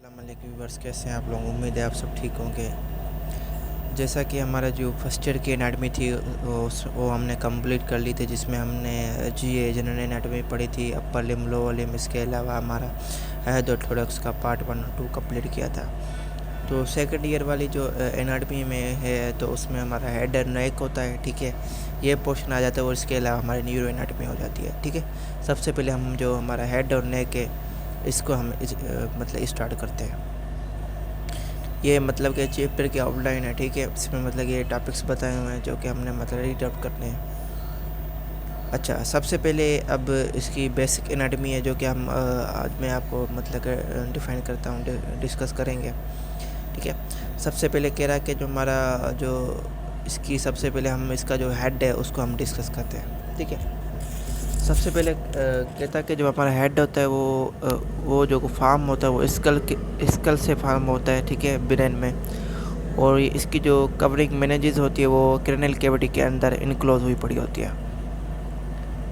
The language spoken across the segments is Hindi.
अस्सलाम वालेकुम व्यूअर्स, कैसे हैं आप लोग। उम्मीद है आप सब ठीक होंगे। जैसा कि हमारा जो फर्स्ट ईयर की एनाटमी थी वो हमने कंप्लीट कर ली थी, जिसमें हमने जीए जनरल एनाटमी पढ़ी थी, अपर लिम्ब लोअर लिम्ब। इसके अलावा हमारा हेड और थोरैक्स का पार्ट 1 और 2 कंप्लीट किया था। तो सेकंड ईयर वाली जो एनाटमी में है तो उसमें हमारा हेड और नेक होता है, ठीक है, ये पोर्शन आ जाता है। और इसके अलावा हमारी न्यूरो एनाटमी हो जाती है, ठीक है। सबसे पहले हम जो हमारा हेड और नेक है इसको हम मतलब स्टार्ट करते हैं। ये मतलब कि चैप्टर की आउटलाइन है, ठीक है। इसमें मतलब ये टॉपिक्स बताए हुए हैं जो कि हमने मतलब रीड आउट करने हैं। अच्छा, सबसे पहले अब इसकी बेसिक एनाटमी है जो कि हम आज मैं आपको मतलब डिफ़ाइन करता हूँ, डिस्कस करेंगे, ठीक है। सबसे पहले कह रहा है कि जो हमारा जो इसकी सबसे पहले हम इसका जो हेड है उसको हम डिस्कस करते हैं, ठीक है। सबसे पहले कहता है कि जो हमारा हेड होता है वो जो फार्म होता है वो स्कल से फार्म होता है, ठीक है, ब्रेन में। और इसकी जो कवरिंग मेनिंजेस होती है वो क्रेनियल कैविटी के अंदर इनक्लोज हुई पड़ी होती है,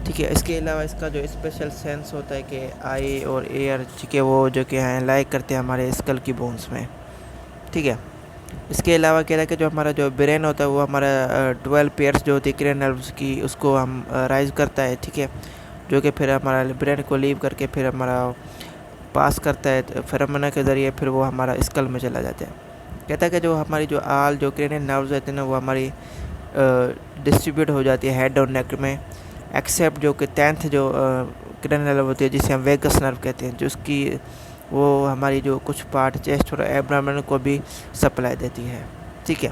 ठीक है। इसके अलावा इसका जो स्पेशल सेंस होता है कि आई और एयर, ठीक है, वो जो कि हैं लाइक करते हैं हमारे स्कल की बोन्स में, ठीक है। इसके अलावा कह रहा है कि जो हमारा जो ब्रेन होता है वो हमारा 12 पेयर्स जो होती है क्रेनियल नर्व्स की उसको हम राइज करता है, ठीक है, जो कि फिर हमारा ब्रेन को लीव करके फिर हमारा पास करता है फेरोमोन के ज़रिए, फिर वो हमारा स्कल में चला जाता है। कहता है कि जो हमारी जो जो क्रेनियल नर्व्स रहते हैं ना वो हमारी डिस्ट्रीब्यूट हो जाती है हेड और नेक में, एक्सेप्ट जो कि 10th जो क्रेनियल नर्व होती है जिसे हम वेगस नर्व कहते हैं, जो उसकी वो हमारी जो कुछ पार्ट चेस्ट और एब्डोमेन को भी सप्लाई देती है, ठीक है।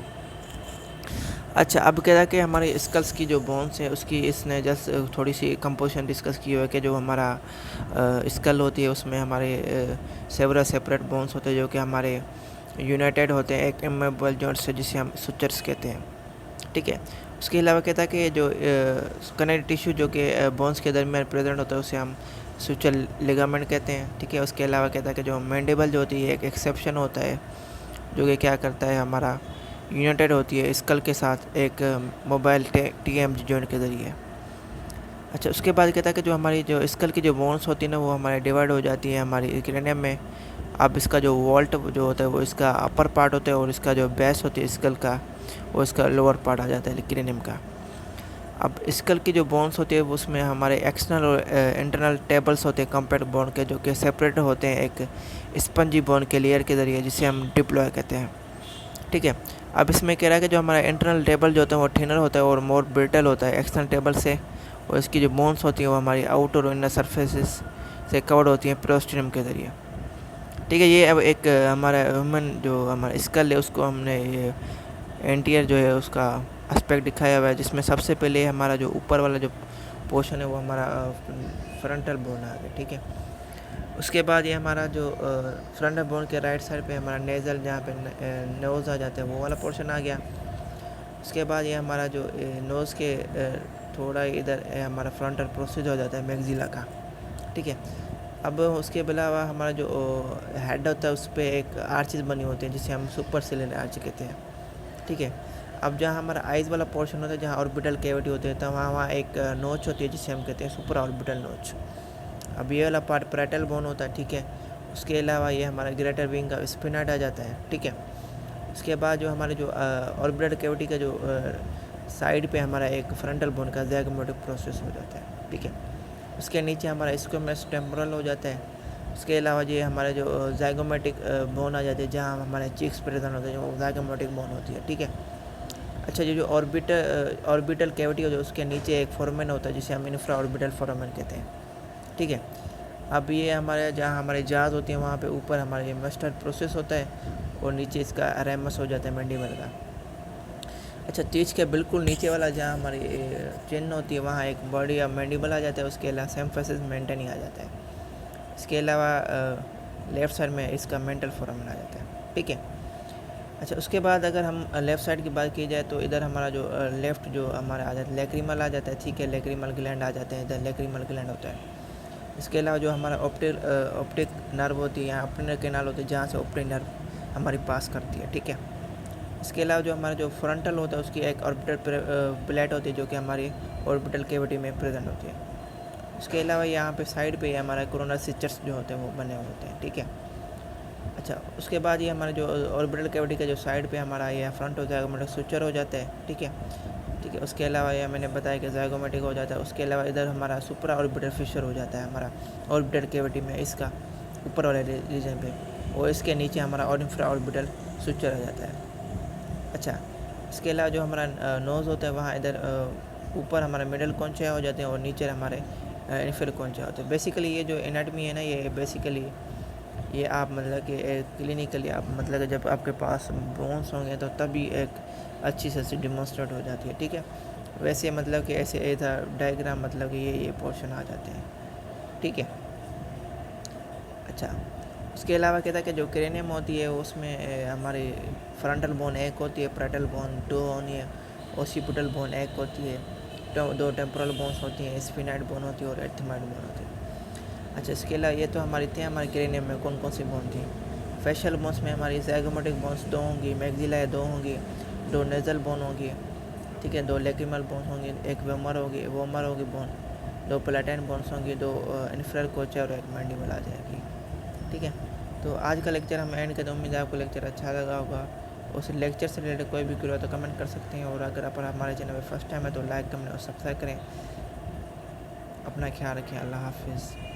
अच्छा, अब कह रहा है कि हमारे स्कल्स की जो बोन्स है उसकी इसने जस्ट थोड़ी सी कंपोजिशन डिस्कस की हुई है कि जो हमारा स्कल होती है उसमें हमारे सेवरल सेपरेट बोन्स होते हैं जो कि हमारे यूनाइटेड होते हैं एक इमूवेबल जॉइंट से, जिसे हम सुचर्स कहते हैं, ठीक है। उसके अलावा कहता है कि जो कनेक्टिव टिश्यू जो कि बोन्स के दरमियान प्रेजेंट होता है उसे हम सुचर लिगामेंट कहते हैं, ठीक है। उसके अलावा कहता है कि जो मैंडिबल जो होती है एक एक्सेप्शन होता है जो कि क्या करता है हमारा यूनाइटेड होती है स्कल के साथ एक मोबाइल TMG जॉइंट के ज़रिए। अच्छा, उसके बाद कहता है कि जो हमारी जो स्कल की जो बोन्स होती है ना वो हमारे डिवाइड हो जाती है हमारी क्रेनियम में। अब इसका जो वॉल्ट जो होता है वो इसका अपर पार्ट होता है और इसका जो बेस होती है स्कल का वो इसका लोअर पार्ट आ जाता है क्रेनियम का। अब स्कल की जो बोन्स होती है उसमें हमारे एक्सटर्नल और इंटरनल टेबल्स होते हैं कॉम्पैक्ट बोन के, जो कि सेपरेट होते हैं एक स्पंजी बोन के लेयर के ज़रिए, जिसे हम डिप्लॉय कहते हैं, ठीक है। अब इसमें कह रहा है कि जो हमारा इंटरनल टेबल जो होता है वो थिनर होता है और मोर ब्रिटल होता है एक्सटर्नल टेबल से, और इसकी जो बोन्स होती हैं वो हमारी आउटर और इनर सरफेसेस से कवर्ड होती हैं प्रोस्टिनम के ज़रिए, ठीक है। ये अब एक हमारा ह्यूमन जो हमारा स्कल है उसको हमने ये एंटीयर जो है उसका एस्पेक्ट दिखाया हुआ है, जिसमें सबसे पहले हमारा जो ऊपर वाला जो पोर्शन है वो हमारा फ्रंटल बोन आ गया, ठीक है। उसके बाद ये हमारा जो फ्रंटल बोन के राइट साइड पे हमारा नेज़ल जहाँ पे नोज़ आ जाता है वो वाला पोर्शन आ गया। उसके बाद ये हमारा जो नोज़ के थोड़ा इधर हमारा फ्रंटल प्रोसीज हो जाता है मैक्सिला का, ठीक है। अब उसके अलावा हमारा जो हेड होता है उस पर एक आर्चेस बनी होती हैं जिसे हम सुपर सिलियन आर्च कहते हैं, ठीक है। अब जहाँ हमारा आइज़ वाला पोर्शन होता है जहाँ ऑर्बिटल कैविटी होती है तो वहाँ एक नोच होती है जिसे हम कहते हैं सुपर ऑर्बिटल नोच। अब ये वाला पार्ट पैरेटल बोन होता है, ठीक है। उसके अलावा ये हमारा ग्रेटर विंग का स्पिनाइड आ जाता है, ठीक है। उसके बाद जो हमारे जो ऑर्बिटल कैविटी का जो साइड पे हमारा एक फ्रंटल बोन का ज़ाइगोमेटिक प्रोसेस हो जाता है, ठीक है। उसके नीचे हमारा स्क्वैमस टेम्पोरल हो जाता है। उसके अलावा ये हमारे जो ज़ाइगोमेटिक बोन आ जाते हैं जहाँ हमारे चीक्स प्रेजेंट होते हैं जो ज़ाइगोमेटिक बोन होती है, ठीक है। अच्छा, ये जो ऑर्बिटल कैविटी होती है उसके नीचे एक फोरामेन होता है जिसे हम इंफ्रा ऑर्बिटल फोरामेन कहते हैं, ठीक है। अब ये हमारे जहाँ हमारे जाज होती हैं वहाँ पे ऊपर हमारा ये मस्टर्ड प्रोसेस होता है और नीचे इसका रेमस हो जाता है मैंडिबल का। अच्छा, चीज़ के बिल्कुल नीचे वाला जहाँ हमारी चिन होती है वहाँ एक बॉडी या मैंडिबल आ जाता है। उसके अलावा सिम्फिसिस मेंटेन आ जाता है। इसके अलावा लेफ़्ट साइड में इसका मेंटल फोरामेन आ जाता है, ठीक है। अच्छा, उसके बाद अगर हम लेफ़्ट साइड की बात की जाए तो इधर हमारा जो लेफ़्ट जो हमारा आ जाता है लेक्रिमल आ जाता है, ठीक है। लेक्रिमल ग्लैंड आ जाते हैं, इधर लेक्रिमल ग्लैंड होता है। इसके अलावा जो हमारा ऑप्टिक नर्व होती है यहाँ ऑप्टिक कैनाल होती है जहाँ से ऑप्टिक नर्व हमारी पास करती है, ठीक है। इसके अलावा जो हमारा जो फ्रंटल होता है उसकी एक ऑर्बिटल प्लेट होती है जो कि हमारी ऑर्बिटल कैविटी में प्रेजेंट होती है। उसके अलावा यहाँ पे साइड पे हमारा कोरोनल सिस्चर्स जो होते हैं वो बने हुए होते हैं, ठीक है। अच्छा, उसके बाद ये हमारा जो ऑर्बिटल कैविटी का जो साइड पे हमारा ये फ्रंट हो ज़ायगोमेटिक सुचर हो जाता है, ठीक है। ठीक है, उसके अलावा ये मैंने बताया कि ज़ायगोमेटिक हो जाता है। उसके अलावा इधर हमारा सुप्रा ऑर्बिटल फिशर हो जाता है हमारा ऑर्बिटल कैविटी में, इसका ऊपर वाले रीजन पे, और इसके नीचे हमारा और इंफ्रा ऑर्बिटल सुचर हो जाता है। अच्छा, इसके अलावा जो हमारा नोज़ होता है वहाँ इधर ऊपर हमारा मिडल कॉन्चा हो जाते हैं और नीचे हमारे इन्फीरियर कॉन्चा होते हैं। बेसिकली ये जो एनाटमी है ना, ये बेसिकली ये आप मतलब कि क्लिनिकली आप मतलब कि जब आपके पास बोन्स होंगे तो तभी एक अच्छी से डिमॉन्स्ट्रेट हो जाती है, ठीक है। वैसे मतलब कि ऐसे इधर डायग्राम मतलब कि ये पोर्शन आ जाते हैं, ठीक है। अच्छा, उसके अलावा कहता है कि जो क्रेनियम होती है उसमें हमारी फ्रंटल बोन एक होती है, पैरेटल बोन दो होनी है, ओसिपिटल बोन एक होती है, दो टेम्पोरल बोन्स होती हैं, स्फिनाइड बोन होती है और एर्थमाइड बोन होती है। अच्छा, इसके अलावा ये तो हमारी थी हमारे क्रेनियम में कौन कौन सी बोन थी। फेशियल बोन्स में हमारी ज़ायगोमेटिक बोन्स दो होंगी, मैक्सिलाए दो होंगी, दो नेज़ल बोन होगी, ठीक है, दो लेक्रिमल बोन्स होंगी, एक वोमर होगी बोन, दो प्लेटाइन बोन्स होंगी, दो इन्फ्रायर कोचा और एक मैंडिबल आ जाएगी, ठीक है। तो आज का लेक्चर हम एंड करते हैं। उम्मीद है आपको लेक्चर अच्छा लगा होगा। उस लेक्चर से रिलेटेड कोई भी क्वेरी हो तो कमेंट कर सकते हैं, और अगर आप हमारे चैनल पर फर्स्ट टाइम है तो लाइक कमेंट और सब्सक्राइब करें। अपना ख्याल रखें। अल्लाह हाफिज़।